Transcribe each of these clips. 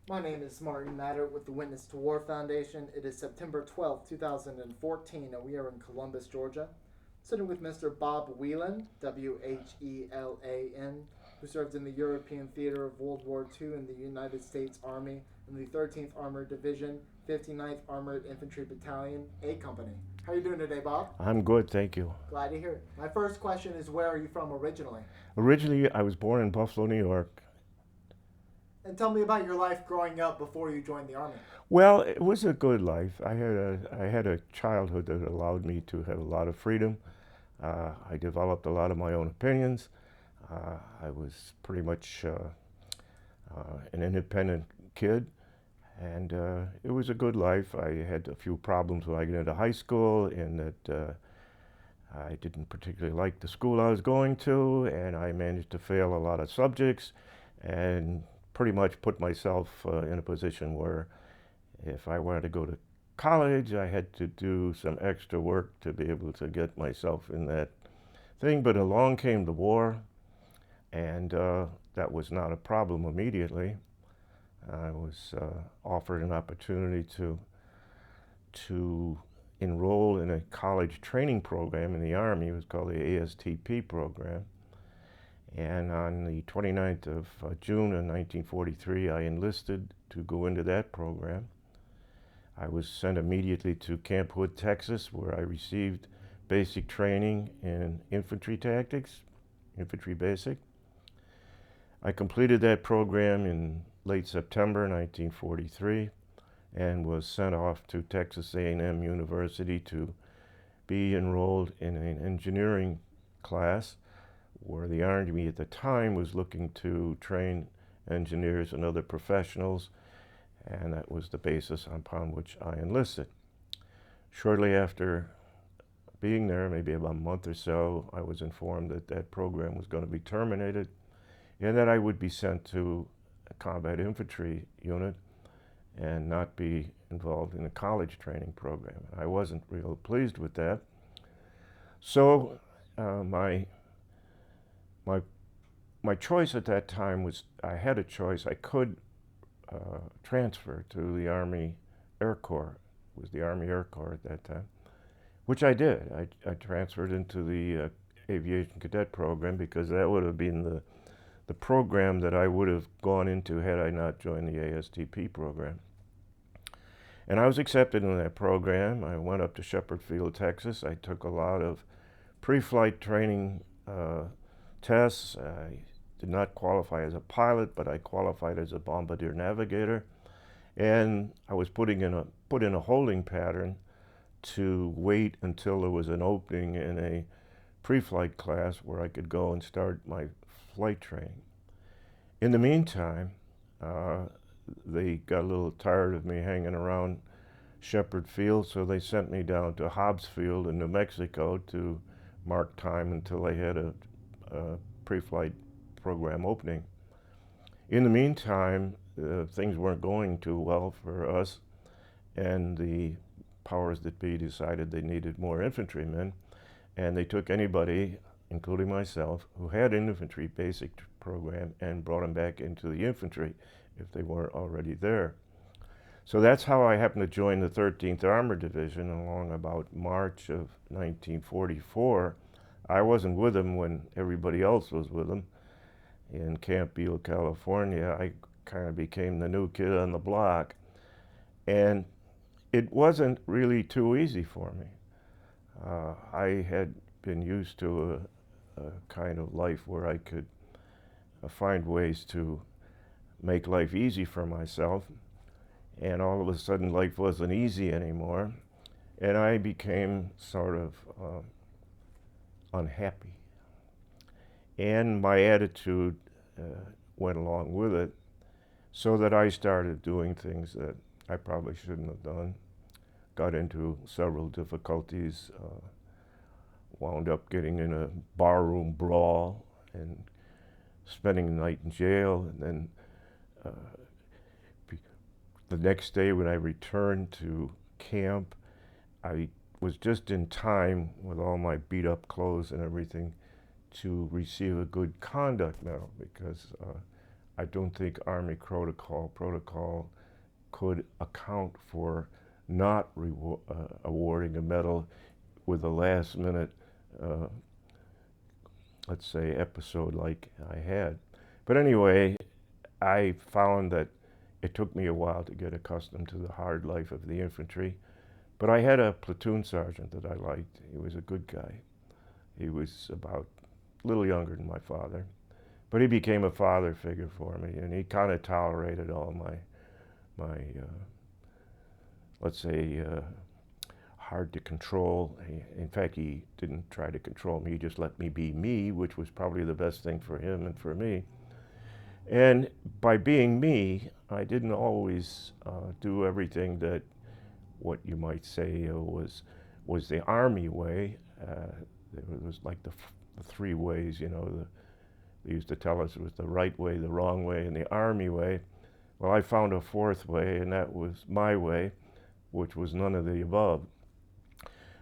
My name is Martin Matter with the Witness to War Foundation. It is September 12th, 2014, and we are in Columbus, Georgia. Sitting with Mr. Bob Whelan, Whelan, who served in the European Theater of World War II in the United States Army in the 13th Armored Division, 59th Armored Infantry Battalion, A Company. How are you doing today, Bob? I'm good, thank you. Glad to hear it. My first question is, where are you from originally? Originally, I was born in Buffalo, New York. And tell me about your life growing up before you joined the Army. Well, it was a good life. I had a childhood that allowed me to have a lot of freedom. I developed a lot of my own opinions. I was pretty much an independent kid, and it was a good life. I had a few problems when I got into high school, in that I didn't particularly like the school I was going to, and I managed to fail a lot of subjects, and pretty much put myself in a position where if I wanted to go to college, I had to do some extra work to be able to get myself in that thing. But along came the war, and that was not a problem immediately. I was offered an opportunity to enroll in a college training program in the Army. It was called the ASTP program. And on the 29th of June of 1943, I enlisted to go into that program. I was sent immediately to Camp Hood, Texas, where I received basic training in infantry tactics, infantry basic. I completed that program in late September 1943 and was sent off to Texas A&M University to be enrolled in an engineering class where the Army at the time was looking to train engineers and other professionals, and that was the basis upon which I enlisted. Shortly after being there, maybe about a month or so, I was informed that that program was going to be terminated and that I would be sent to a combat infantry unit and not be involved in a college training program. I wasn't real pleased with that. So my my my choice at that time was, I had a choice. I could transfer to the Army Air Corps. It was the Army Air Corps at that time, which I did. I transferred into the aviation cadet program because that would have been the program that I would have gone into had I not joined the ASTP program. And I was accepted in that program. I went up to Shepherd Field, Texas. I took a lot of pre-flight training tests. I did not qualify as a pilot, but I qualified as a bombardier navigator. And I was put in a holding pattern to wait until there was an opening in a pre-flight class where I could go and start my flight training. In the meantime, uh, they got a little tired of me hanging around Shepherd Field, so they sent me down to Hobbs Field in New Mexico to mark time until they had a pre-flight program opening. In the meantime, things weren't going too well for us, and the powers that be decided they needed more infantrymen, and they took anybody, including myself, who had an infantry basic program and brought them back into the infantry if they weren't already there. So that's how I happened to join the 13th Armored Division along about March of 1944. I wasn't with them when everybody else was with them in Camp Beale, California. I kind of became the new kid on the block, and it wasn't really too easy for me. I had been used to a kind of life where I could find ways to make life easy for myself, and all of a sudden life wasn't easy anymore, and I became sort of unhappy. And my attitude went along with it, so that I started doing things that I probably shouldn't have done. Got into several difficulties, wound up getting in a barroom brawl and spending the night in jail. And then uh, the next day when I returned to camp, I was just in time with all my beat up clothes and everything to receive a good conduct medal because I don't think Army protocol could account for not awarding a medal with a last minute, uh, let's say, episode like I had. But anyway, I found that it took me a while to get accustomed to the hard life of the infantry. But I had a platoon sergeant that I liked. He was a good guy. He was about a little younger than my father. But he became a father figure for me, and he kind of tolerated all my let's say, hard to control. In fact, he didn't try to control me. He just let me be me, which was probably the best thing for him and for me. And by being me, I didn't always do everything that what you might say was the Army way. It was like the three ways, they used to tell us it was the right way, the wrong way, and the Army way. Well, I found a fourth way, and that was my way, which was none of the above.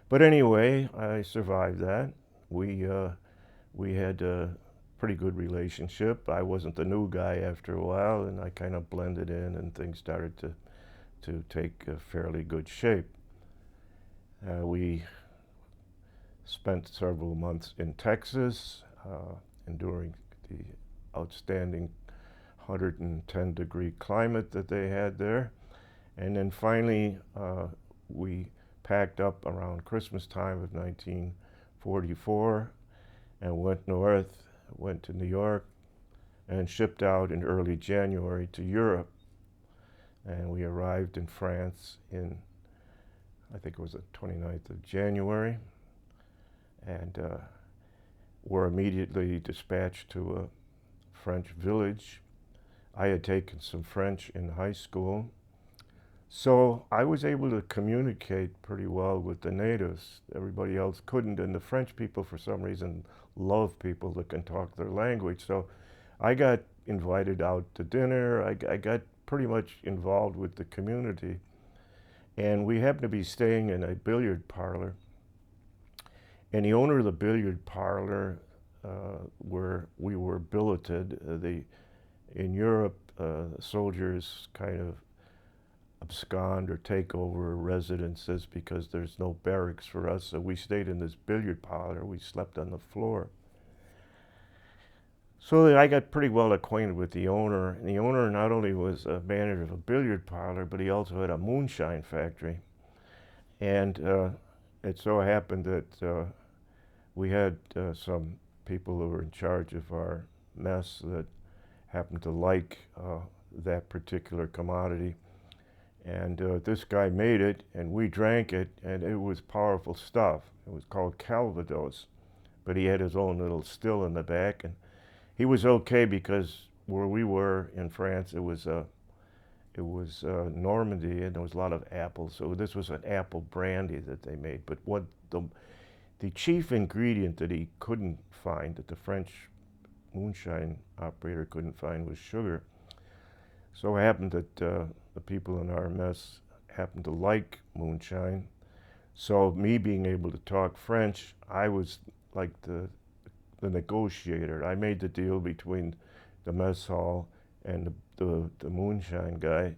But anyway, I survived that. We had a pretty good relationship. I wasn't the new guy after a while, and I kind of blended in, and things started to take a fairly good shape. We spent several months in Texas, enduring the outstanding 110-degree climate that they had there. And then finally, we packed up around Christmas time of 1944 and went north, went to New York, and shipped out in early January to Europe. And we arrived in France in, I think it was the 29th of January, and were immediately dispatched to a French village. I had taken some French in high school, so I was able to communicate pretty well with the natives. Everybody else couldn't, and the French people, for some reason, love people that can talk their language. So I got invited out to dinner. I got pretty much involved with the community. And we happened to be staying in a billiard parlor. And the owner of the billiard parlor, where we were billeted, in Europe, soldiers kind of abscond or take over residences because there's no barracks for us. So we stayed in this billiard parlor. We slept on the floor. So I got pretty well acquainted with the owner. And the owner not only was a manager of a billiard parlor, but he also had a moonshine factory. And it so happened that we had some people who were in charge of our mess that happened to like that particular commodity. And this guy made it, and we drank it, and it was powerful stuff. It was called Calvados, but he had his own little still in the back, and he was okay because where we were in France, it was Normandy, and there was a lot of apples. So this was an apple brandy that they made. But what the chief ingredient that he couldn't find, that the French moonshine operator couldn't find, was sugar. So it happened that the people in our mess happened to like moonshine. So me being able to talk French, I was like the negotiator. I made the deal between the mess hall and the moonshine guy,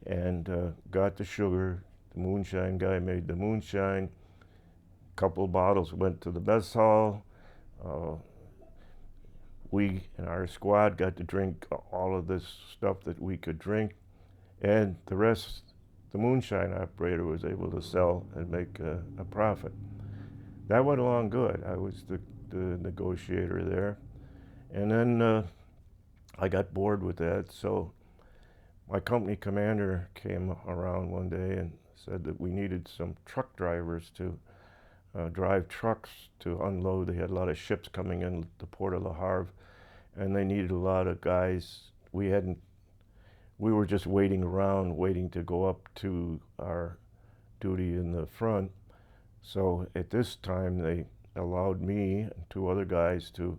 and got the sugar. The moonshine guy made the moonshine. A couple bottles went to the mess hall. We and our squad got to drink all of this stuff that we could drink, and the rest, the moonshine operator was able to sell and make a profit. That went along good. I was the negotiator there. And then I got bored with that, so my company commander came around one day and said that we needed some truck drivers to drive trucks to unload. They had a lot of ships coming in the port of Le Havre, and they needed a lot of guys. We were just waiting around, waiting to go up to our duty in the front. So at this time, they allowed me and two other guys to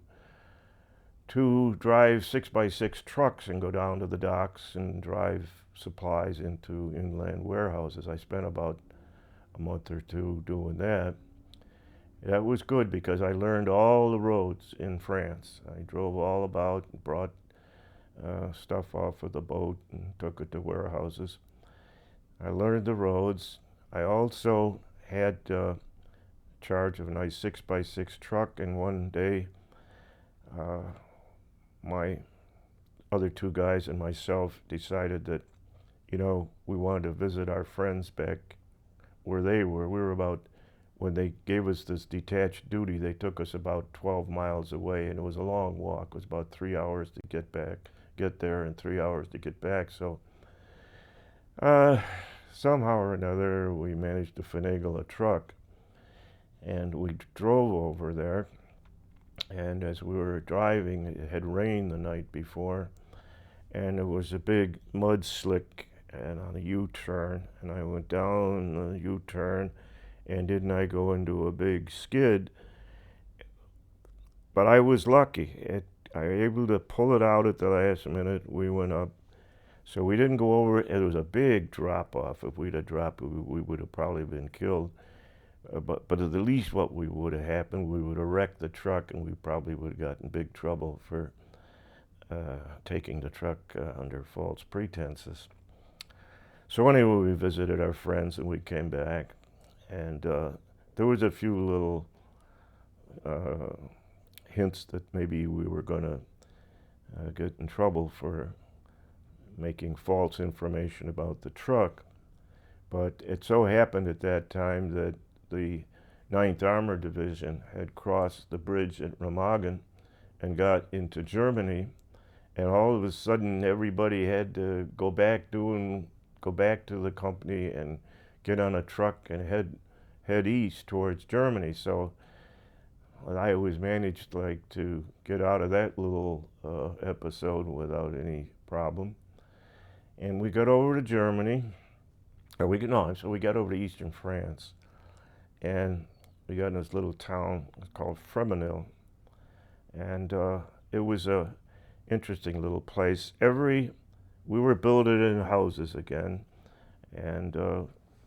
drive 6x6 trucks and go down to the docks and drive supplies into inland warehouses. I spent about a month or two doing that. That was good because I learned all the roads in France. I drove all about and brought stuff off of the boat and took it to warehouses. I learned the roads. I also had charge of a nice 6x6 truck, and one day uh, my other two guys and myself decided that, we wanted to visit our friends back where they were. We were about, when they gave us this detached duty, they took us about 12 miles away, and it was a long walk. It was about 3 hours to get there, and 3 hours to get back. So uh, somehow or another, we managed to finagle a truck, and we drove over there. And as we were driving, it had rained the night before, and it was a big mud slick and on a U-turn, and I went down the U-turn, and didn't I go into a big skid? But I was lucky. I was able to pull it out at the last minute. We went up. So we didn't go over it. It was a big drop off. If we'd have dropped, we would have probably been killed. But at the least what would have happened, we would have wrecked the truck, and we probably would have gotten in big trouble for taking the truck under false pretenses. So anyway, we visited our friends, and we came back, and there was a few little hints that maybe we were going to get in trouble for making false information about the truck. But it so happened at that time that the 9th Armored Division had crossed the bridge at Remagen and got into Germany, and all of a sudden everybody had to go back to the company and get on a truck and head east towards Germany. So I always managed to get out of that little episode without any problem. And we got over to Germany, so we got over to eastern France, and we got in this little town called Fremenil, and it was a interesting little place. We were building in houses again, and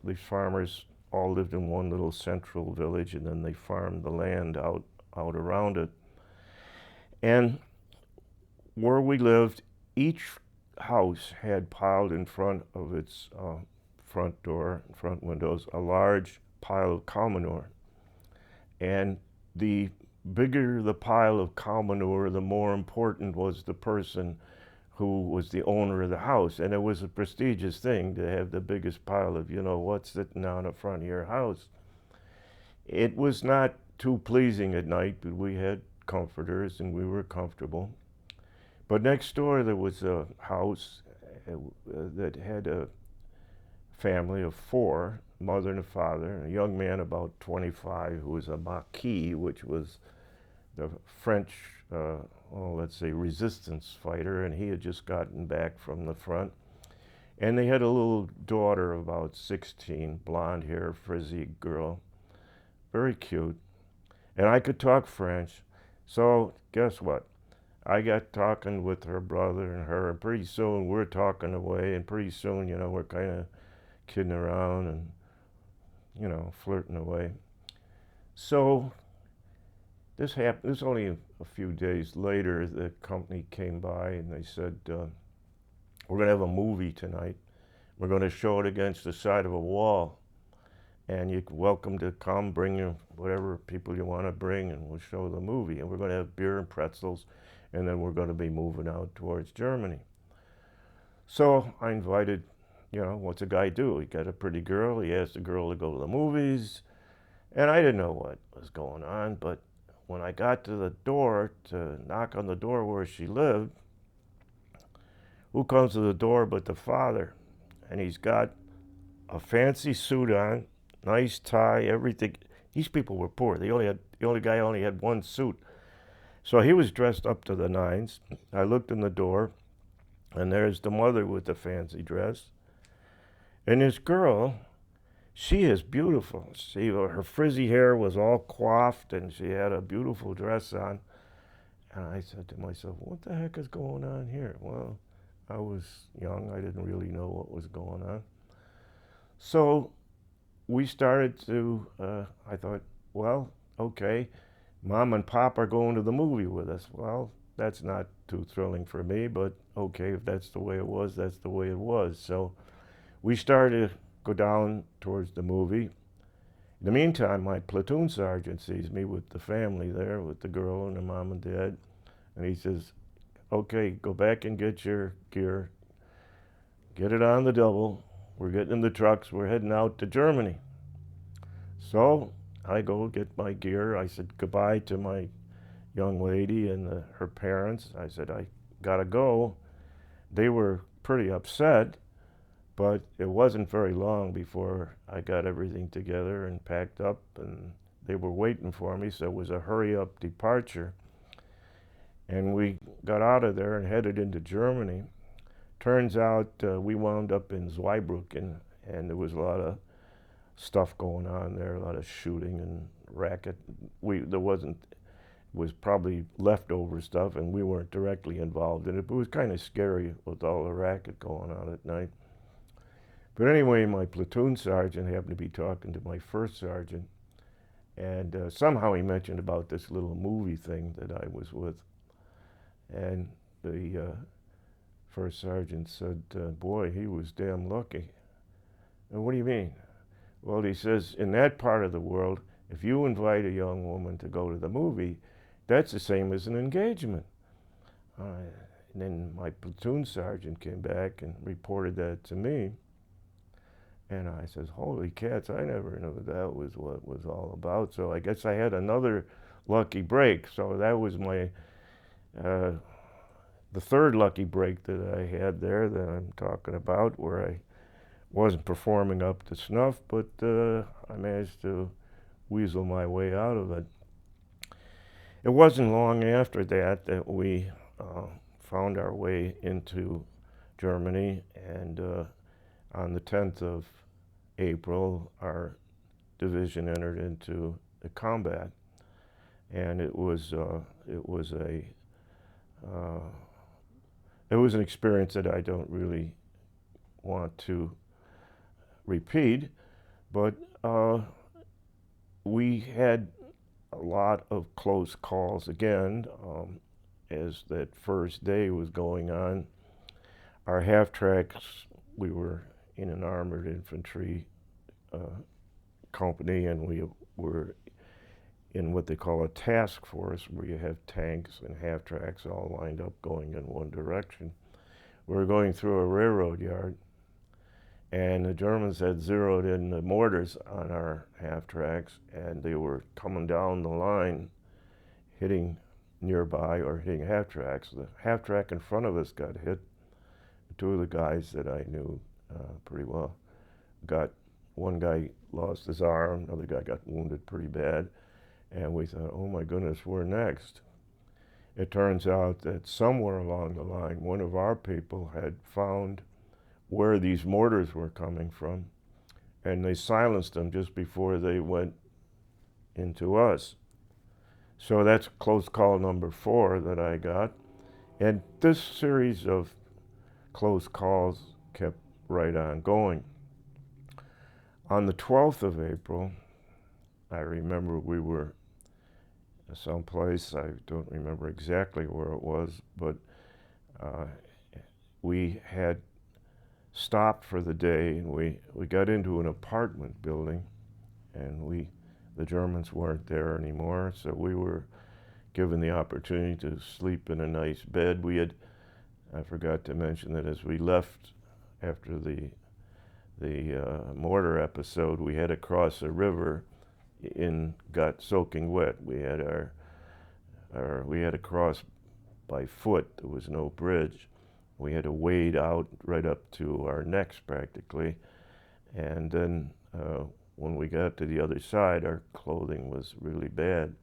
these farmers all lived in one little central village, and then they farmed the land out around it. And where we lived, each house had piled in front of its front door, front windows, a large pile of cow manure. And the bigger the pile of cow manure, the more important was the person who was the owner of the house. And it was a prestigious thing to have the biggest pile of what sitting on the front of your house. It was not too pleasing at night, but we had comforters and we were comfortable. But next door there was a house that had a family of 4, mother and a father, and a young man about 25 who was a Maquis, which was the French, let's say, resistance fighter, and he had just gotten back from the front. And they had a little daughter of about 16, blonde hair, frizzy girl, very cute. And I could talk French, so guess what? I got talking with her brother and her, and pretty soon we're talking away, and pretty soon, we're kind of kidding around and, flirting away. So this happened. This was only a few days later. The company came by and they said, we're going to have a movie tonight. We're going to show it against the side of a wall. And you're welcome to come, bring your whatever people you want to bring, and we'll show the movie. And we're going to have beer and pretzels, and then we're going to be moving out towards Germany. So I invited, what's a guy do? He got a pretty girl. He asked the girl to go to the movies. And I didn't know what was going on, but when I got to the door to knock on the door where she lived, who comes to the door but the father? And he's got a fancy suit on, nice tie, everything. These people were poor. The only guy only had one suit. So he was dressed up to the nines. I looked in the door, and there's the mother with the fancy dress. And this girl, she is beautiful. See, her frizzy hair was all coiffed, and she had a beautiful dress on. And I said to myself, what the heck is going on here? Well, I was young. I didn't really know what was going on. So we started to, I thought, well, okay, Mom and Pop are going to the movie with us. Well, that's not too thrilling for me, but okay, if that's the way it was, that's the way it was. So we started to go down towards the movie. In the meantime, my platoon sergeant sees me with the family there, with the girl and the mom and dad, and he says, okay, go back and get your gear, get it on the double, we're getting in the trucks, we're heading out to Germany. So I go get my gear. I said goodbye to my young lady and her parents. I said, I gotta go. They were pretty upset, but it wasn't very long before I got everything together and packed up, and they were waiting for me, so it was a hurry-up departure. And we got out of there and headed into Germany. Turns out we wound up in Zweibrücken, and there was a lot of stuff going on there, a lot of shooting and racket. There wasn't, it was probably leftover stuff, and we weren't directly involved in it, but it was kind of scary with all the racket going on at night. But anyway, my platoon sergeant happened to be talking to my first sergeant, and somehow he mentioned about this little movie thing that I was with. And the first sergeant said, boy, he was damn lucky. And what do you mean? Well, he says, in that part of the world, if you invite a young woman to go to the movie, that's the same as an engagement. And then my platoon sergeant came back and reported that to me. And I says, holy cats, I never knew that was what it was all about. So I guess I had another lucky break. So that was my, the third lucky break that I had there that I'm talking about, where I wasn't performing up to snuff, but I managed to weasel my way out of it. It wasn't long after that that we found our way into Germany, and on the 10th of April, our division entered into the combat, and it was an experience that I don't really want to repeat, but we had a lot of close calls again as that first day was going on. Our half-tracks, we were in an armored infantry company, and we were in what they call a task force, where you have tanks and half-tracks all lined up going in one direction. We were going through a railroad yard, and the Germans had zeroed in the mortars on our half-tracks, and they were coming down the line, hitting nearby or hitting half-tracks. The half-track in front of us got hit. Two of the guys that I knew pretty well one guy lost his arm, another guy got wounded pretty bad, and we thought, oh my goodness, we're next. It turns out that somewhere along the line, one of our people had found where these mortars were coming from, and they silenced them just before they went into us. So that's close call number 4 that I got. And this series of close calls kept right on going. On the 12th of April, I remember we were someplace, I don't remember exactly where it was, but we had stopped for the day, and we got into an apartment building, and the Germans weren't there anymore, so we were given the opportunity to sleep in a nice bed. I forgot to mention that as we left after the mortar episode, we had to cross a river got soaking wet. We had we had to cross by foot. There was no bridge. We had to wade out right up to our necks practically, and then when we got to the other side, our clothing was really bad.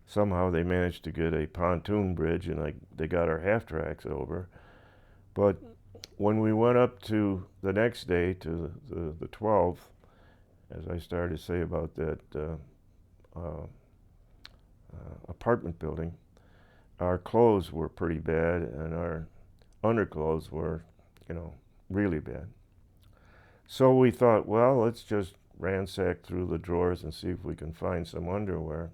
Somehow they managed to get a pontoon bridge, and they got our half-tracks over. But when we went up to the next day, to the 12th, as I started to say about that apartment building, our clothes were pretty bad, and our underclothes were, really bad. So we thought, well, let's just ransack through the drawers and see if we can find some underwear.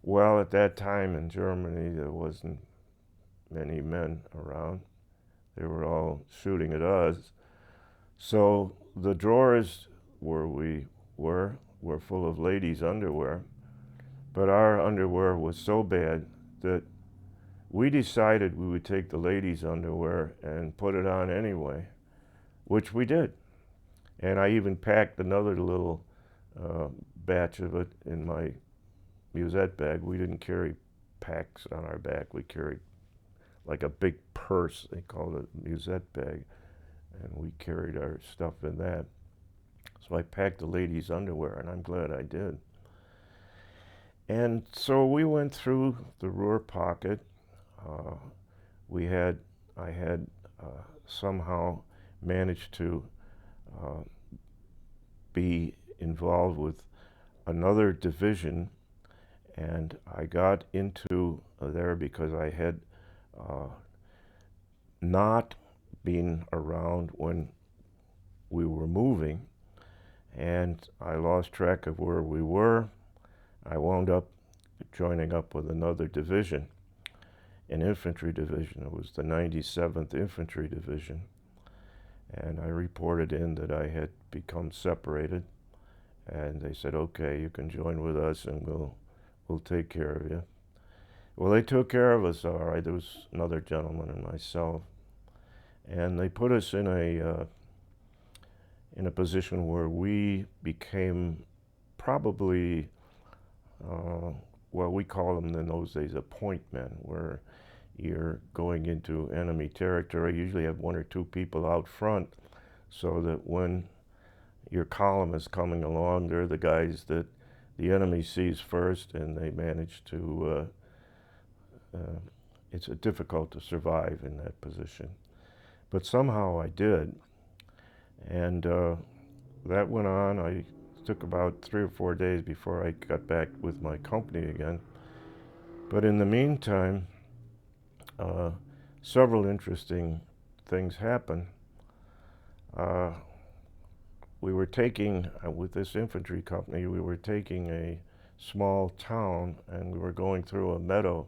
Well, at that time in Germany, there wasn't many men around. They were all shooting at us. So the drawers where we were full of ladies' underwear, but our underwear was so bad that we decided we would take the ladies' underwear and put it on anyway, which we did. And I even packed another little uh, batch of it in my musette bag. We didn't carry packs on our back. We carried like a big purse. They called it a musette bag. And we carried our stuff in that. So I packed the ladies' underwear, and I'm glad I did. And so we went through the Ruhr pocket. Uh, I had somehow managed to uh, be involved with another division, and I got into there because I had uh, not been around when we were moving, and I lost track of where we were. I wound up joining up with another division, an infantry division. It was the 97th Infantry Division, and I reported in that I had become separated, and they said, okay, you can join with us and we'll take care of you. Well, they took care of us all right. There was another gentleman and myself, and they put us in a position where we became probably, well, we call them in those days a point men, where you're going into enemy territory. You usually have one or two people out front so that when your column is coming along, they're the guys that the enemy sees first, and they manage to, it's difficult to survive in that position. But somehow I did, and that went on. I took about 3 or 4 days before I got back with my company again. But in the meantime, uh, several interesting things happened. Uh, we were taking, with this infantry company, we were taking a small town, and we were going through a meadow.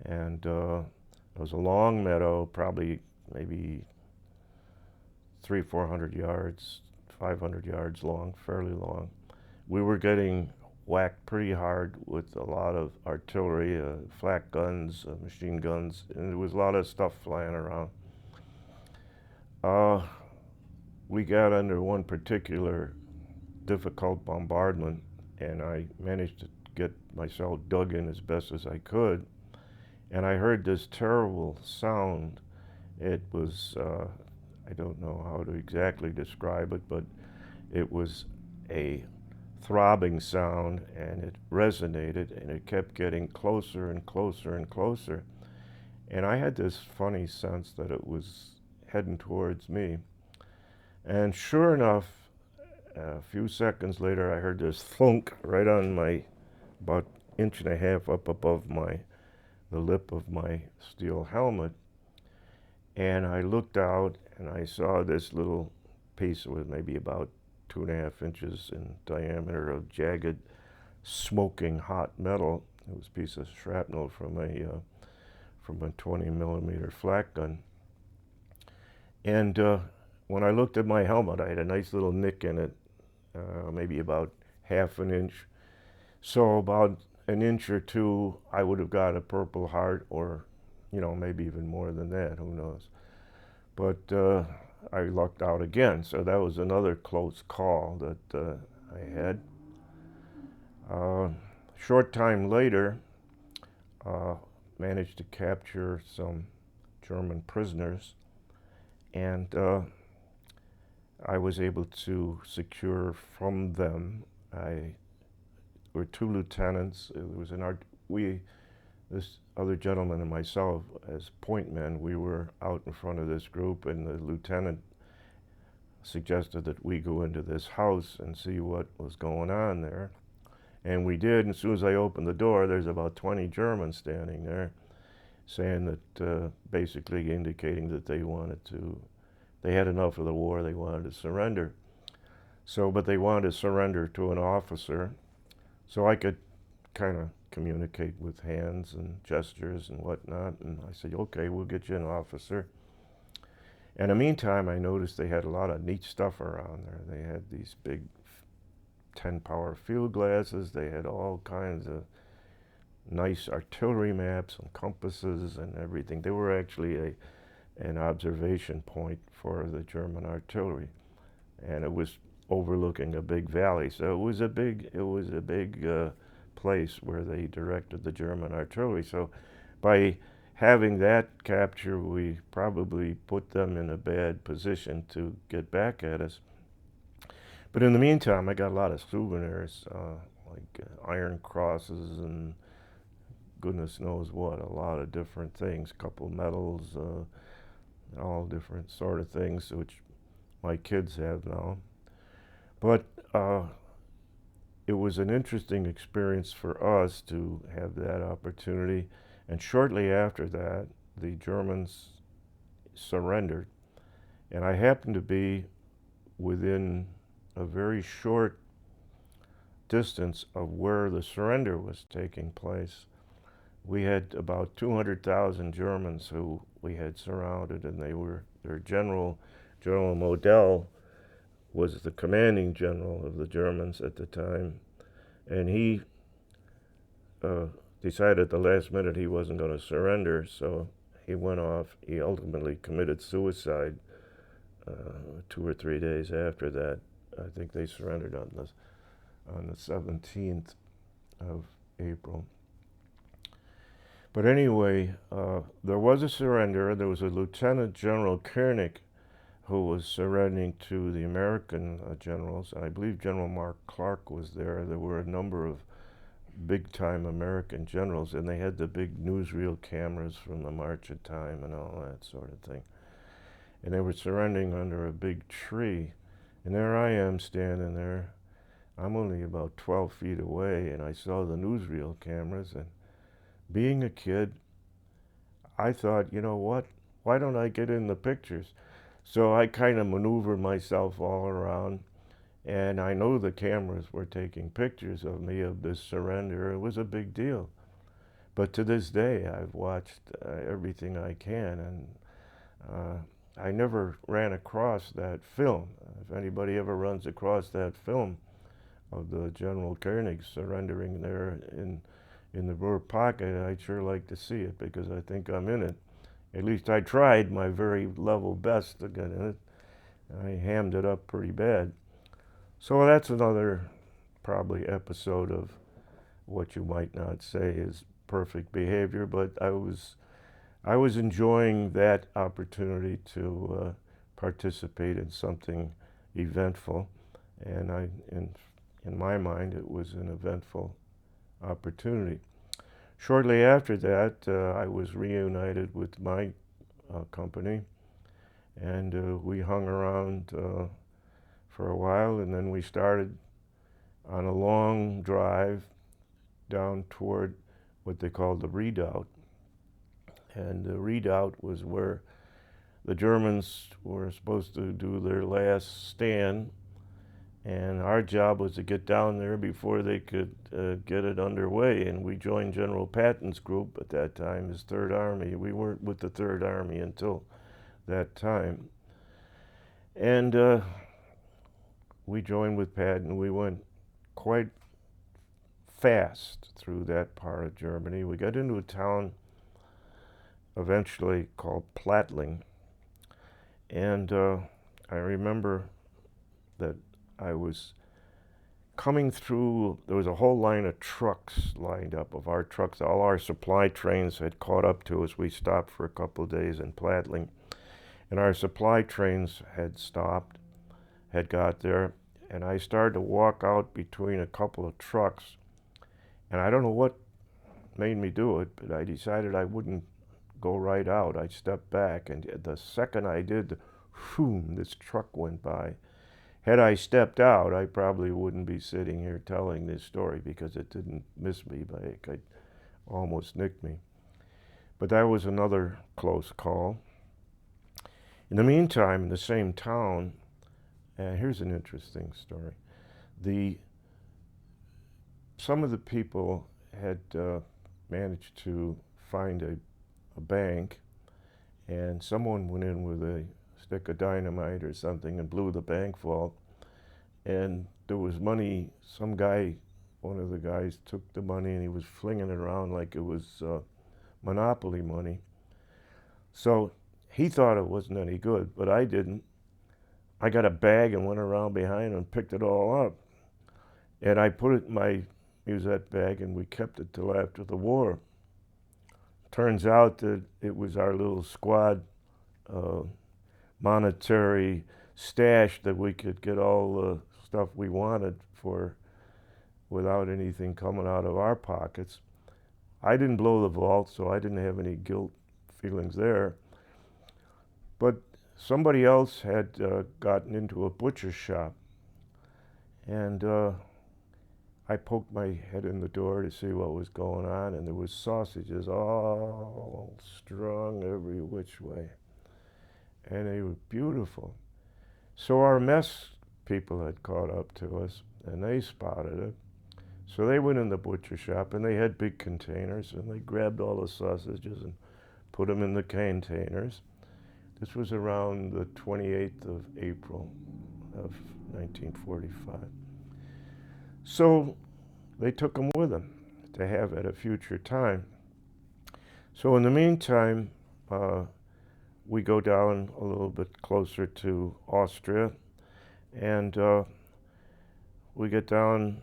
And it was a long meadow, probably maybe 400 yards, 500 yards long, fairly long. We were getting whacked pretty hard with a lot of artillery, flak guns, machine guns, and there was a lot of stuff flying around. Uh, we got under one particular difficult bombardment, and I managed to get myself dug in as best as I could, and I heard this terrible sound. It was, I don't know how to exactly describe it, but it was a throbbing sound, and it resonated, and it kept getting closer and closer and closer. And I had this funny sense that it was heading towards me. And sure enough, a few seconds later, I heard this thunk right on my, about inch and a half up above the lip of my steel helmet. And I looked out, and I saw this little piece with maybe about 2.5 inches in diameter of jagged, smoking hot metal. It was a piece of shrapnel from a 20 millimeter flak gun. And when I looked at my helmet, I had a nice little nick in it, maybe about half an inch. So about an inch or two, I would have got a Purple Heart, or, maybe even more than that, who knows. But I lucked out again, so that was another close call that I had. Short time later, managed to capture some German prisoners, and I was able to secure from them. There were 2 lieutenants. It was this other gentleman and myself, as point men, we were out in front of this group, and the lieutenant suggested that we go into this house and see what was going on there. And we did, and as soon as I opened the door, there's about 20 Germans standing there, saying that, basically indicating that they had enough of the war, they wanted to surrender. So, but they wanted to surrender to an officer, so I could kind of communicate with hands and gestures and whatnot. And I said, okay, we'll get you an officer. And in the meantime, I noticed they had a lot of neat stuff around there. They had these big 10-power field glasses. They had all kinds of nice artillery maps and compasses and everything. They were actually an observation point for the German artillery, and it was overlooking a big valley. So it was a big place where they directed the German artillery. So by having that capture, we probably put them in a bad position to get back at us. But in the meantime, I got a lot of souvenirs, like iron crosses and goodness knows what, a lot of different things, couple medals, all different sort of things, which my kids have now. But it was an interesting experience for us to have that opportunity. And shortly after that, the Germans surrendered. And I happened to be within a very short distance of where the surrender was taking place. We had about 200,000 Germans who we had surrounded, and their General Model was the commanding general of the Germans at the time, and he decided at the last minute he wasn't going to surrender, so he went off. He ultimately committed suicide 2 or 3 days after that. I think they surrendered on the 17th of April. But anyway, there was a surrender. There was a Lieutenant General Koenig who was surrendering to the American generals. I believe General Mark Clark was there. There were a number of big-time American generals, and they had the big newsreel cameras from the March of Time and all that sort of thing. And they were surrendering under a big tree. And there I am standing there. I'm only about 12 feet away, and I saw the newsreel cameras. And being a kid, I thought, you know what? Why don't I get in the pictures? So I kind of maneuvered myself all around, and I know the cameras were taking pictures of me of this surrender. It was a big deal. But to this day, I've watched everything I can, and I never ran across that film. If anybody ever runs across that film of the General Koenig surrendering there in the Ruhr pocket, I'd sure like to see it, because I think I'm in it. At least I tried my very level best to get in it. I hammed it up pretty bad. So that's another probably episode of what you might not say is perfect behavior, but I was enjoying that opportunity to participate in something eventful, and in my mind, it was an eventful opportunity. Shortly after that, I was reunited with my company, and we hung around for a while, and then we started on a long drive down toward what they called the redoubt. And the redoubt was where the Germans were supposed to do their last stand, and our job was to get down there before they could get it underway. And we joined General Patton's group at that time, his Third Army. We weren't with the Third Army until that time. And we joined with Patton. We went quite fast through that part of Germany. We got into a town eventually called Plattling. And I remember that I was coming through, there was a whole line of trucks lined up, of our trucks. All our supply trains had caught up to us. We stopped for a couple of days in Plattling, and our supply trains had stopped, had got there, and I started to walk out between a couple of trucks, and I don't know what made me do it, but I decided I wouldn't go right out. I stepped back, and the second I did, whoom, this truck went by. Had I stepped out, I probably wouldn't be sitting here telling this story, because it didn't miss me, but it almost nicked me. But that was another close call. In the meantime, in the same town, here's an interesting story. Some of the people had managed to find a bank, and someone went in with a stick of dynamite or something and blew the bank vault. And there was money. Some guy, one of the guys, took the money and he was flinging it around like it was Monopoly money. So he thought it wasn't any good, but I didn't. I got a bag and went around behind him and picked it all up. And I put it in my musette bag, and we kept it till after the war. Turns out that it was our little squad uh, monetary stash that we could get all the stuff we wanted for without anything coming out of our pockets. I didn't blow the vault, so I didn't have any guilt feelings there. But somebody else had gotten into a butcher shop, and I poked my head in the door to see what was going on, and there was sausages all strung every which way, and they were beautiful. So our mess people had caught up to us, and they spotted it. So they went in the butcher shop, and they had big containers, and they grabbed all the sausages and put them in the containers. This was around the 28th of April of 1945. So they took them with them to have at a future time. So in the meantime, we go down a little bit closer to Austria, and we get down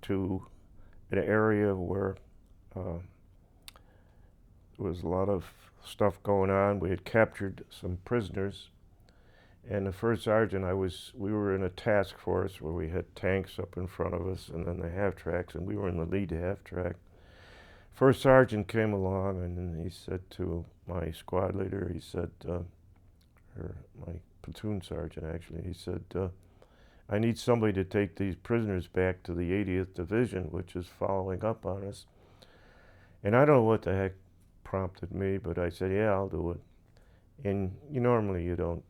to an area where there was a lot of stuff going on. We had captured some prisoners, and the first sergeant, we were in a task force where we had tanks up in front of us and then the half tracks, and we were in the lead half track. First sergeant came along, and he said to my squad leader, he said, or my platoon sergeant actually, he said, I need somebody to take these prisoners back to the 80th Division, which is following up on us. And I don't know what the heck prompted me, but I said, yeah, I'll do it. And normally you don't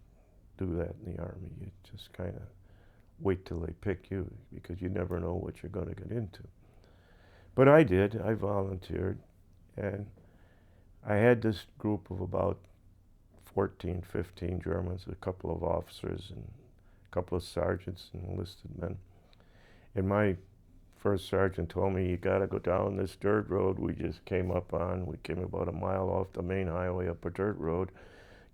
do that in the Army. You just kind of wait till they pick you, because you never know what you're going to get into. But I did. I volunteered, and I had this group of about 14, 15 Germans, a couple of officers and a couple of sergeants and enlisted men. And my first sergeant told me, you got to go down this dirt road we just came up on. We came about a mile off the main highway up a dirt road.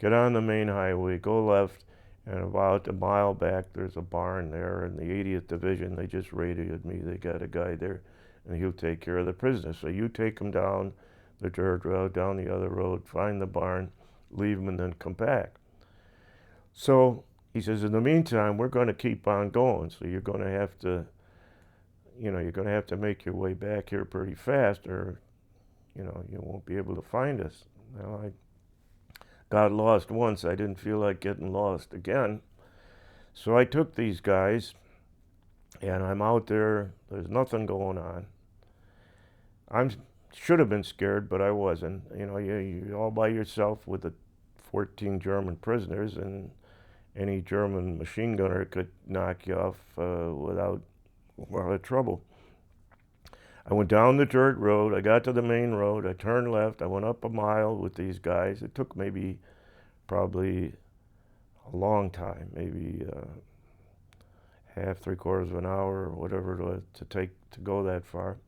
Get on the main highway, go left, and about a mile back there's a barn there in the 80th Division. They just radioed me. They got a guy there, and he'll take care of the prisoners. So you take them down the dirt road, down the other road, find the barn, leave them, and then come back. So he says, in the meantime, we're going to keep on going. So you're going to have to, you're going to have to make your way back here pretty fast, or, you won't be able to find us. Well, I got lost once. I didn't feel like getting lost again. So I took these guys, and I'm out there. There's nothing going on. I should have been scared, but I wasn't. You're all by yourself with the 14 German prisoners, and any German machine gunner could knock you off without a lot of trouble. I went down the dirt road. I got to the main road. I turned left. I went up a mile with these guys. It took probably a long time, maybe half, 3/4 of an hour, or whatever it was to go that far.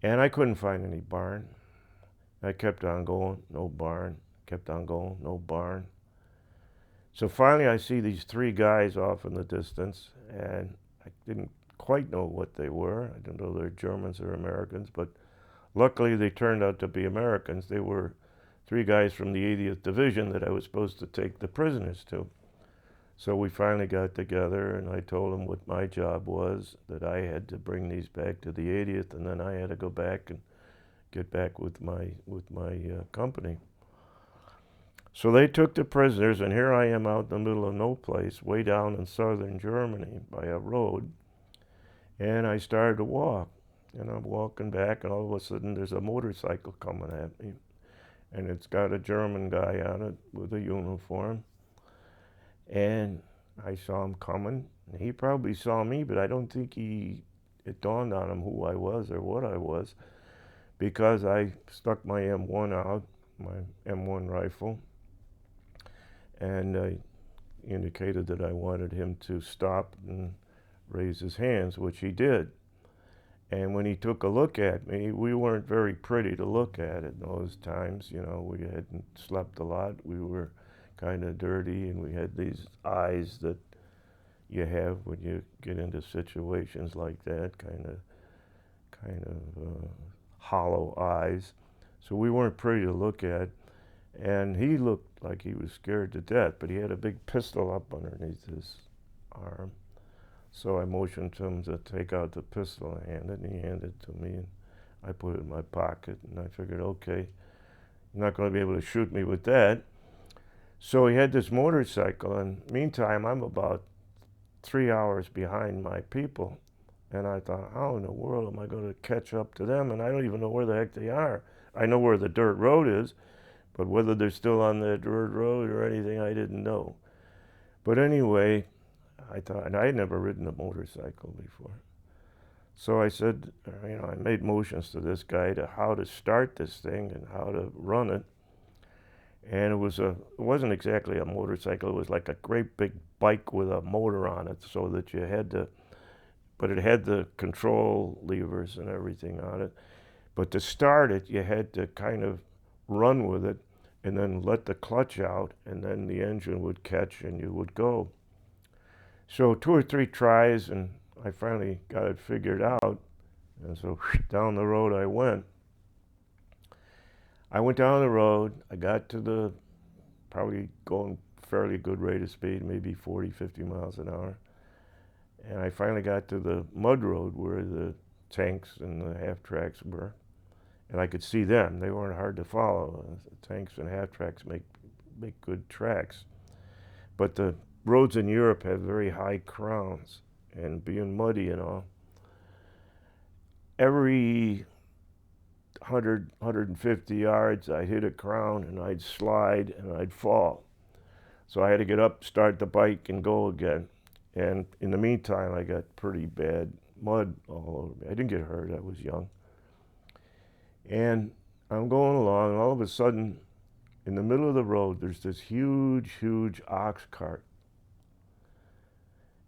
And I couldn't find any barn. I kept on going, no barn. Kept on going, no barn. So finally I see these 3 guys off in the distance, and I didn't quite know what they were. I didn't know they're Germans or Americans, but luckily they turned out to be Americans. They were 3 guys from the 80th Division that I was supposed to take the prisoners to. So we finally got together, and I told them what my job was, that I had to bring these back to the 80th, and then I had to go back and get back with my company. So they took the prisoners, and here I am out in the middle of no place, way down in southern Germany by a road, and I started to walk. And I'm walking back, and all of a sudden there's a motorcycle coming at me, and it's got a German guy on it with a uniform. And I saw him coming. He probably saw me, but I don't think he it dawned on him who I was or what I was, because I stuck my M1 out, my M1 rifle, and I indicated that I wanted him to stop and raise his hands, which he did. And when he took a look at me, we weren't very pretty to look at in those times. You know, we hadn't slept a lot. We were kind of dirty, and we had these eyes that you have when you get into situations like that, kind of hollow eyes. So we weren't pretty to look at. And he looked like he was scared to death, but he had a big pistol up underneath his arm. So I motioned to him to take out the pistol and hand it, and he handed it to me, and I put it in my pocket, and I figured, okay, you're not going to be able to shoot me with that. So he had this motorcycle, and meantime, I'm about 3 hours behind my people, and I thought, how in the world am I going to catch up to them? And I don't even know where the heck they are. I know where the dirt road is, but whether they're still on that dirt road or anything, I didn't know. But anyway, I thought, and I had never ridden a motorcycle before. So I said, I made motions to this guy to how to start this thing and how to run it. And it wasn't exactly a motorcycle. It was like a great big bike with a motor on it, so that you had to, but it had the control levers and everything on it. But to start it, you had to kind of run with it and then let the clutch out, and then the engine would catch and you would go. So 2 or 3 tries, and I finally got it figured out. And so down the road I went. I went down the road. I got to probably going fairly good rate of speed, maybe 40, 50 miles an hour. And I finally got to the mud road where the tanks and the half-tracks were. And I could see them. They weren't hard to follow. The tanks and half-tracks make good tracks. But the roads in Europe have very high crowns, and being muddy and all, every 100, 150 yards, I'd hit a crown and I'd slide and I'd fall. So I had to get up, start the bike, and go again. And in the meantime, I got pretty bad mud all over me. I didn't get hurt, I was young. And I'm going along, and all of a sudden, in the middle of the road, there's this huge, huge ox cart.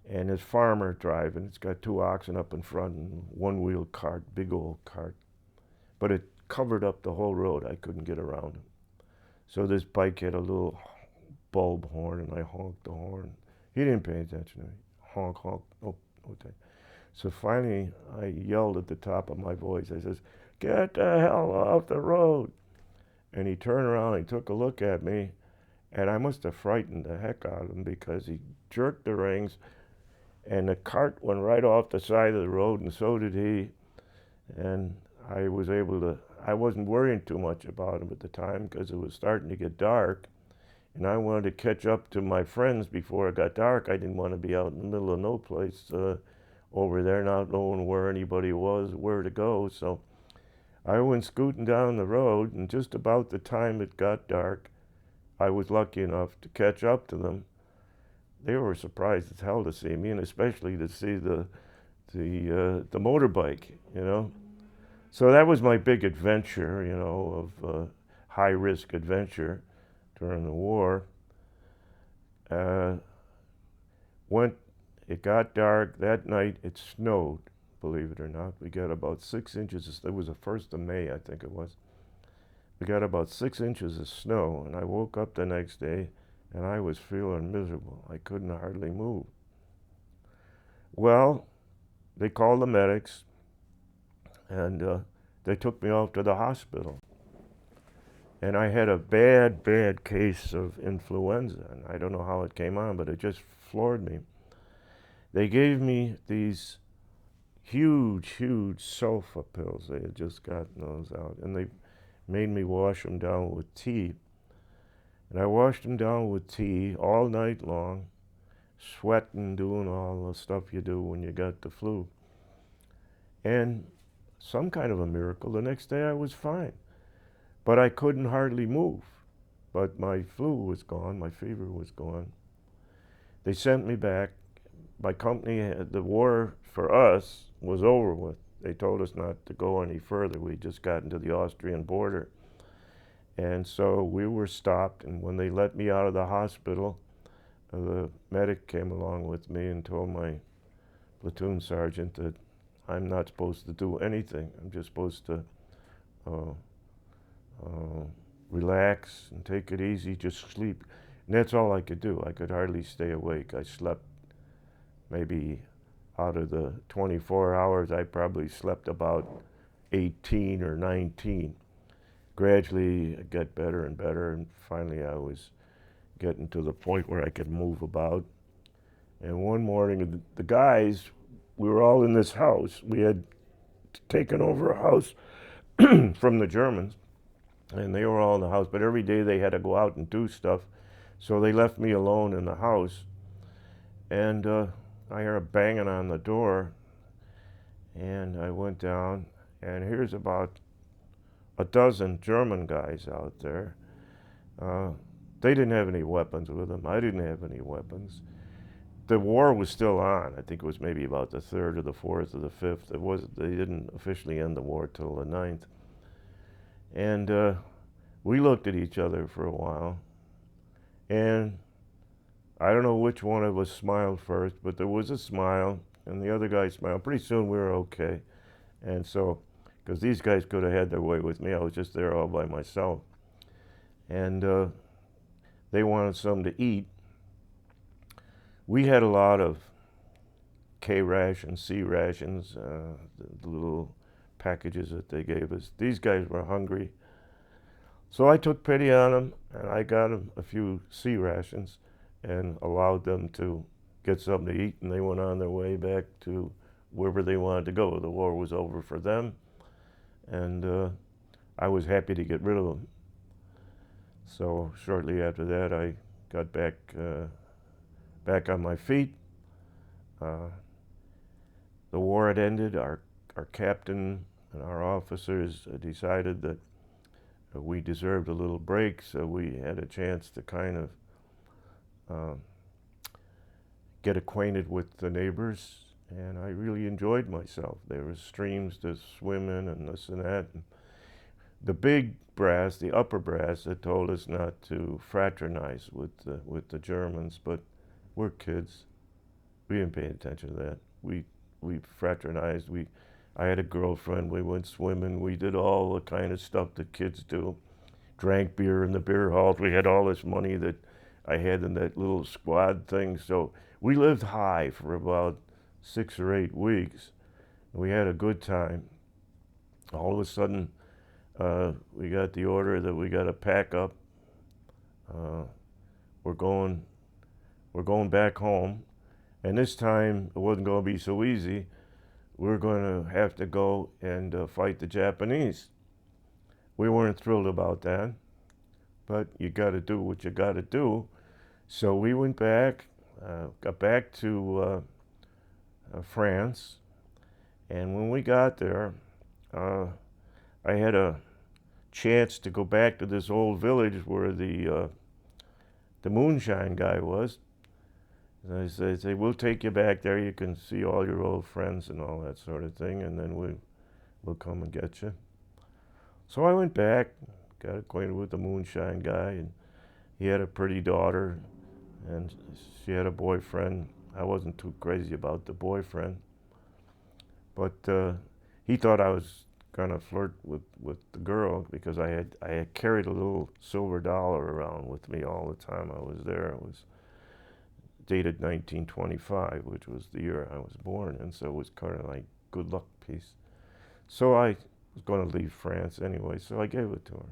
And this farmer driving, it's got 2 oxen up in front and 1-wheel cart, big old cart. But it covered up the whole road. I couldn't get around him. So this bike had a little bulb horn, and I honked the horn. He didn't pay attention to me. Honk, honk. Oh, okay. So finally, I yelled at the top of my voice. I says, "Get the hell off the road." And he turned around and took a look at me, and I must have frightened the heck out of him, because he jerked the reins, and the cart went right off the side of the road, and so did he. And I wasn't worrying too much about him at the time, because it was starting to get dark, and I wanted to catch up to my friends before it got dark. I didn't want to be out in the middle of no place over there, not knowing where anybody was, where to go. So I went scooting down the road, and just about the time it got dark, I was lucky enough to catch up to them. They were surprised as hell to see me, and especially to see the motorbike, So that was my big adventure, of high-risk adventure during the war. It got dark that night. It snowed, believe it or not. We got about 6 inches. It was the 1st of May, I think it was. We got about 6 inches of snow, and I woke up the next day, and I was feeling miserable. I couldn't hardly move. Well, they called the medics, and they took me off to the hospital. And I had a bad, bad case of influenza, and I don't know how it came on, but it just floored me. They gave me these huge, huge sulfa pills. They had just gotten those out, and they made me wash them down with tea. And I washed them down with tea all night long, sweating, doing all the stuff you do when you got the flu. And some kind of a miracle, the next day I was fine. But I couldn't hardly move. But my flu was gone, my fever was gone. They sent me back. My company, the war for us was over with. They told us not to go any further. We just got into the Austrian border. And so we were stopped, and when they let me out of the hospital, the medic came along with me and told my platoon sergeant that I'm not supposed to do anything. I'm just supposed to uh, relax and take it easy, just sleep. And that's all I could do. I could hardly stay awake. I slept maybe out of the 24 hours, I probably slept about 18 or 19. Gradually, it got better and better, and finally I was getting to the point where I could move about. And one morning, the guys, we were all in this house. We had taken over a house from the Germans, and they were all in the house, but every day they had to go out and do stuff. So they left me alone in the house, and I heard a banging on the door, and I went down, and here's about a dozen German guys out there. They didn't have any weapons with them. I didn't have any weapons. The war was still on. I think it was maybe about the 3rd or the 4th or the 5th. They didn't officially end the war till the 9th. And we looked at each other for a while, and I don't know which one of us smiled first, but there was a smile, and the other guy smiled. Pretty soon we were okay. And so, because these guys could have had their way with me, I was just there all by myself. And they wanted something to eat. We had a lot of K rations, C rations, the little packages that they gave us. These guys were hungry. So I took pity on them, and I got them a few C rations and allowed them to get something to eat, and they went on their way back to wherever they wanted to go. The war was over for them, and I was happy to get rid of them. So shortly after that, I got back on my feet. The war had ended. Our captain and our officers decided that we deserved a little break, so we had a chance to kind of get acquainted with the neighbors, and I really enjoyed myself. There were streams to swim in and this and that. And the big brass, the upper brass, had told us not to fraternize with the Germans, but we're kids. We didn't pay attention to that. We fraternized. I had a girlfriend. We went swimming. We did all the kind of stuff that kids do. Drank beer in the beer halls. We had all this money that I had in that little squad thing. So we lived high for about 6 or 8 weeks. We had a good time. All of a sudden, we got the order that we got to pack up. We're going back home, and this time it wasn't going to be so easy. We're going to have to go and fight the Japanese. We weren't thrilled about that, but you got to do what you got to do. So we went back, got back to France, and when we got there, I had a chance to go back to this old village where the moonshine guy was. And they say, we'll take you back there. You can see all your old friends and all that sort of thing, and then we'll come and get you. So I went back, got acquainted with the moonshine guy, and he had a pretty daughter, and she had a boyfriend. I wasn't too crazy about the boyfriend, but he thought I was gonna flirt with the girl because I had carried a little silver dollar around with me all the time I was there. It was dated 1925, which was the year I was born, and so it was kind of like good luck piece. So I was going to leave France anyway, so I gave it to her.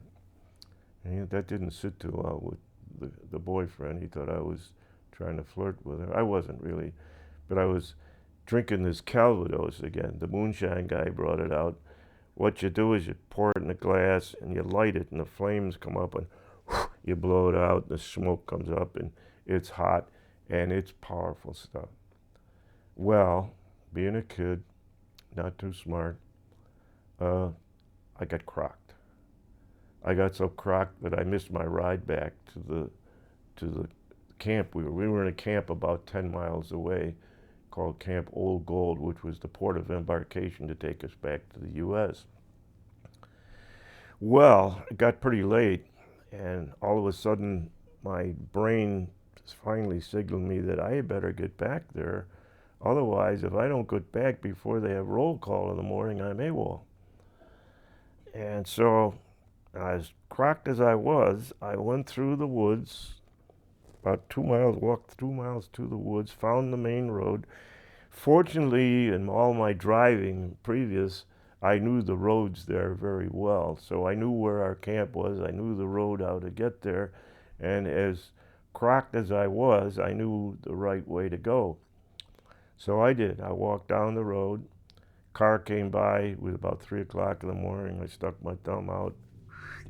And that didn't sit too well with the boyfriend. He thought I was trying to flirt with her. I wasn't really, but I was drinking this Calvados again. The moonshine guy brought it out. What you do is you pour it in a glass and you light it, and the flames come up, and you blow it out, and the smoke comes up, and it's hot. And it's powerful stuff. Well, being a kid, not too smart, I got crocked. I got so crocked that I missed my ride back to the camp. We were in a camp about 10 miles away, called Camp Old Gold, which was the port of embarkation to take us back to the U.S. Well, it got pretty late, and all of a sudden, my brain finally signaled me that I had better get back there. Otherwise, if I don't get back before they have roll call in the morning, I'm AWOL. And so, as cracked as I was, I went through the woods, about 2 miles, walked 2 miles to the woods, found the main road. Fortunately, in all my driving previous, I knew the roads there very well. So I knew where our camp was. I knew the road how to get there. And as cracked as I was, I knew the right way to go. So I did. I walked down the road. Car came by. It was about 3 o'clock in the morning. I stuck my thumb out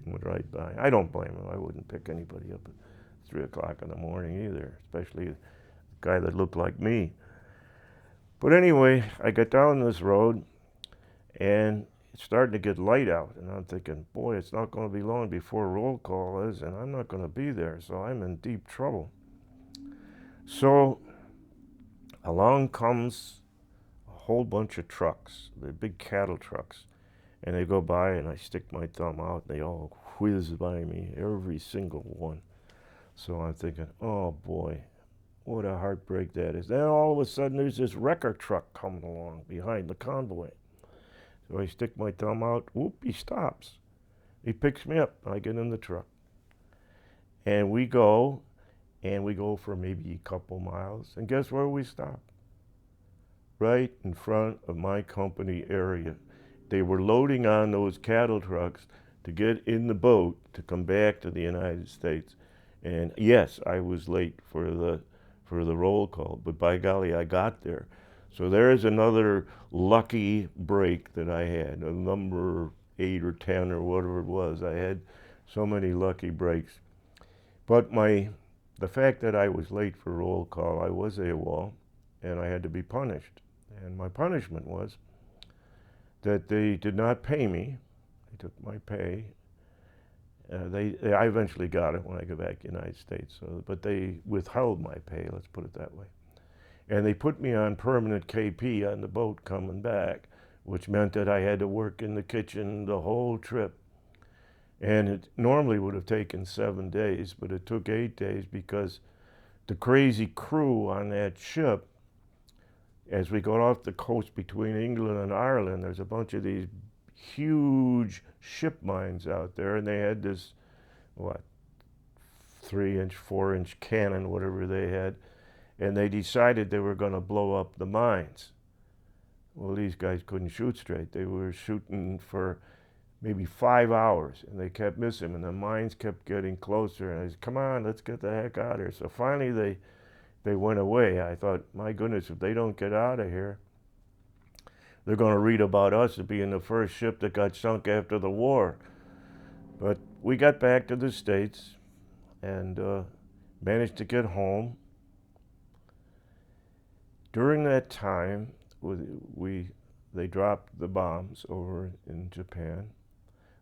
and went right by. I don't blame him. I wouldn't pick anybody up at 3 o'clock in the morning either, especially a guy that looked like me. But anyway, I got down this road, and it's starting to get light out. And I'm thinking, boy, it's not going to be long before roll call is, and I'm not going to be there. So I'm in deep trouble. So along comes a whole bunch of trucks, the big cattle trucks. And they go by, and I stick my thumb out, and they all whiz by me, every single one. So I'm thinking, oh boy, what a heartbreak that is. Then all of a sudden, there's this wrecker truck coming along behind the convoy. So I stick my thumb out, whoop, he stops. He picks me up, I get in the truck. And we go for maybe a couple miles, and guess where we stop? Right in front of my company area. They were loading on those cattle trucks to get in the boat to come back to the United States. And yes, I was late for the roll call, but by golly, I got there. So there's another lucky break that I had, a number 8 or 10 or whatever it was. I had so many lucky breaks. But the fact that I was late for roll call, I was AWOL, and I had to be punished. And my punishment was that they did not pay me. They took my pay. I eventually got it when I got back to the United States, but they withheld my pay, let's put it that way. And they put me on permanent KP on the boat coming back, which meant that I had to work in the kitchen the whole trip. And it normally would have taken 7 days, but it took 8 days because the crazy crew on that ship, as we got off the coast between England and Ireland, there's a bunch of these huge ship mines out there, and they had this, 3-inch, 4-inch cannon, whatever they had, and they decided they were going to blow up the mines. Well, these guys couldn't shoot straight. They were shooting for maybe 5 hours, and they kept missing, and the mines kept getting closer, and I said, come on, let's get the heck out of here. So finally they went away. I thought, my goodness, if they don't get out of here, they're going to read about us as being the first ship that got sunk after the war. But we got back to the States and managed to get home. During that time, they dropped the bombs over in Japan.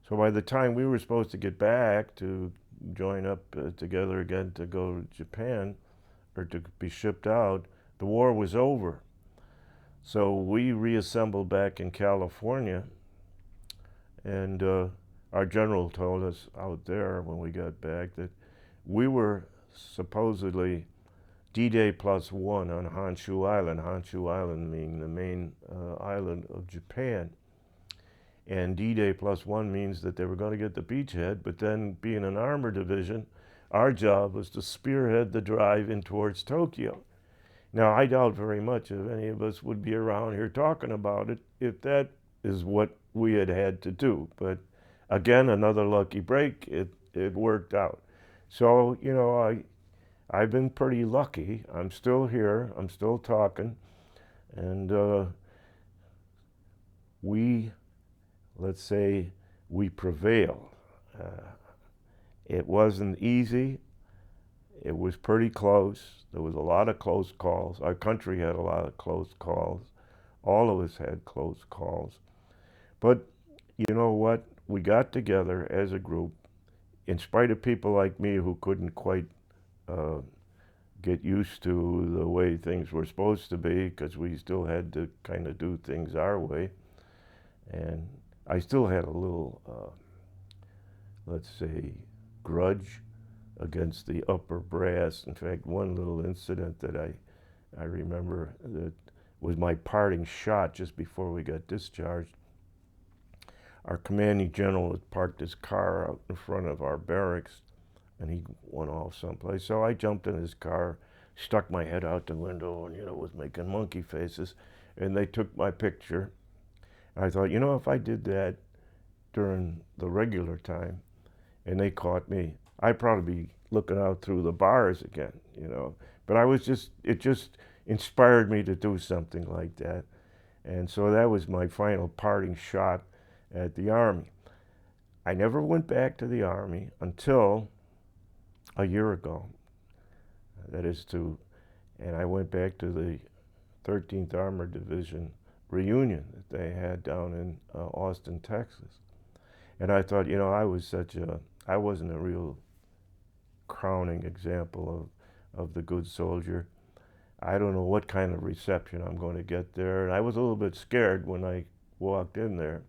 So by the time we were supposed to get back to join up together again to go to Japan, or to be shipped out, the war was over. So we reassembled back in California, and our general told us out there when we got back that we were supposedly D-Day +1 on Honshu Island being the main island of Japan. And D-Day +1 means that they were going to get the beachhead, but then being an armor division, our job was to spearhead the drive in towards Tokyo. Now, I doubt very much if any of us would be around here talking about it if that is what we had to do. But again, another lucky break, it worked out. So, I've been pretty lucky. I'm still here, I'm still talking, and let's say we prevail. It wasn't easy. It was pretty close. There was a lot of close calls. Our country had a lot of close calls. All of us had close calls. But you know what? We got together as a group, in spite of people like me who couldn't quite get used to the way things were supposed to be, because we still had to kind of do things our way. And I still had a little, let's say, grudge against the upper brass. In fact, one little incident that I remember that was my parting shot just before we got discharged. Our commanding general had parked his car out in front of our barracks, and he went off someplace. So I jumped in his car, stuck my head out the window, and, was making monkey faces. And they took my picture. I thought, if I did that during the regular time and they caught me, I'd probably be looking out through the bars again. But it just inspired me to do something like that. And so that was my final parting shot at the Army. I never went back to the Army until a year ago. And I went back to the 13th Armored Division reunion that they had down in Austin, Texas. And I thought, I wasn't a real crowning example of the good soldier. I don't know what kind of reception I'm going to get there. And I was a little bit scared when I walked in there.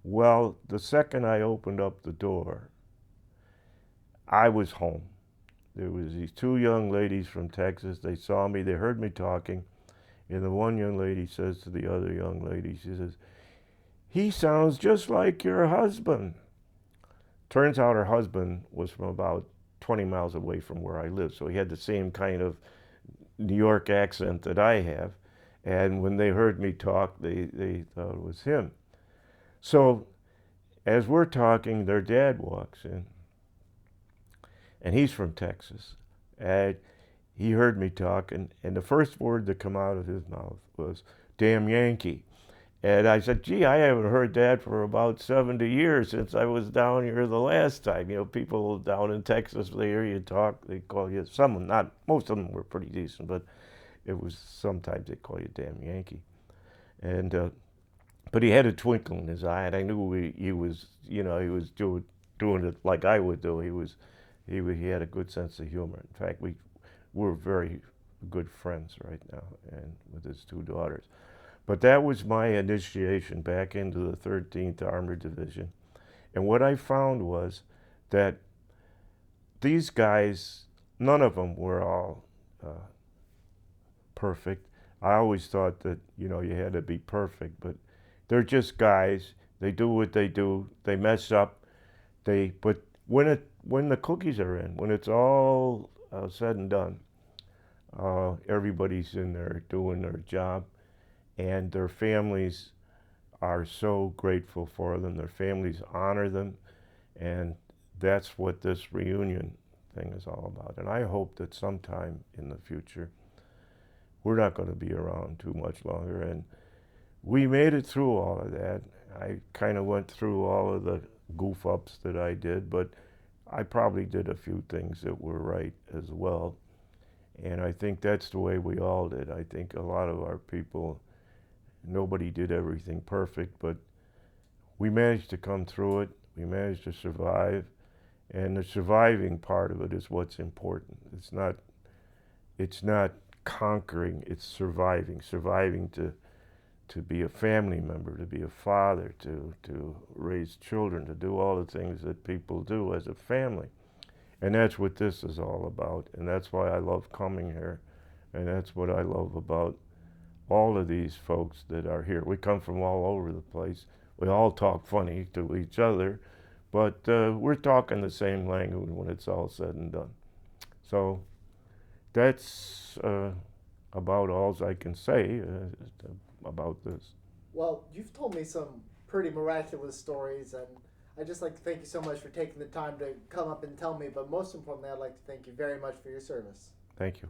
Well, the second I opened up the door, I was home. There was these two young ladies from Texas. They saw me, they heard me talking, and the one young lady says to the other young lady, she says, "He sounds just like your husband." Turns out her husband was from about 20 miles away from where I live, so he had the same kind of New York accent that I have. And when they heard me talk, they thought it was him. So as we're talking, their dad walks in. And he's from Texas. And he heard me talk, and the first word that come out of his mouth was, "Damn Yankee." And I said, "Gee, I haven't heard that for about 70 years since I was down here the last time." People down in Texas, they hear you talk, they call you, some, not, most of them were pretty decent, but it was, sometimes they call you "Damn Yankee." And, but he had a twinkle in his eye, and I knew he was doing it like I would do. He had a good sense of humor. In fact, we're very good friends right now, and with his two daughters. But that was my initiation back into the 13th Armored Division. And what I found was that these guys, none of them were all perfect. I always thought that, you had to be perfect, but they're just guys. They do what they do. They mess up. But when the cookies are in, when it's all said and done, everybody's in there doing their job, and their families are so grateful for them. Their families honor them, and that's what this reunion thing is all about. And I hope that sometime in the future, we're not going to be around too much longer. And we made it through all of that. I kind of went through all of the goof ups that I did, but I probably did a few things that were right as well. And I think that's the way we all did. I think a lot of our people, nobody did everything perfect, but we managed to come through it. We managed to survive. And the surviving part of it is what's important. It's not conquering, it's surviving. Surviving to be a family member, to be a father, to raise children, to do all the things that people do as a family. And that's what this is all about. And that's why I love coming here. And that's what I love about all of these folks that are here. We come from all over the place. We all talk funny to each other, but we're talking the same language when it's all said and done. So that's about all I can say about this. Well, you've told me some pretty miraculous stories, and I'd just like to thank you so much for taking the time to come up and tell me. But most importantly, I'd like to thank you very much for your service. Thank you.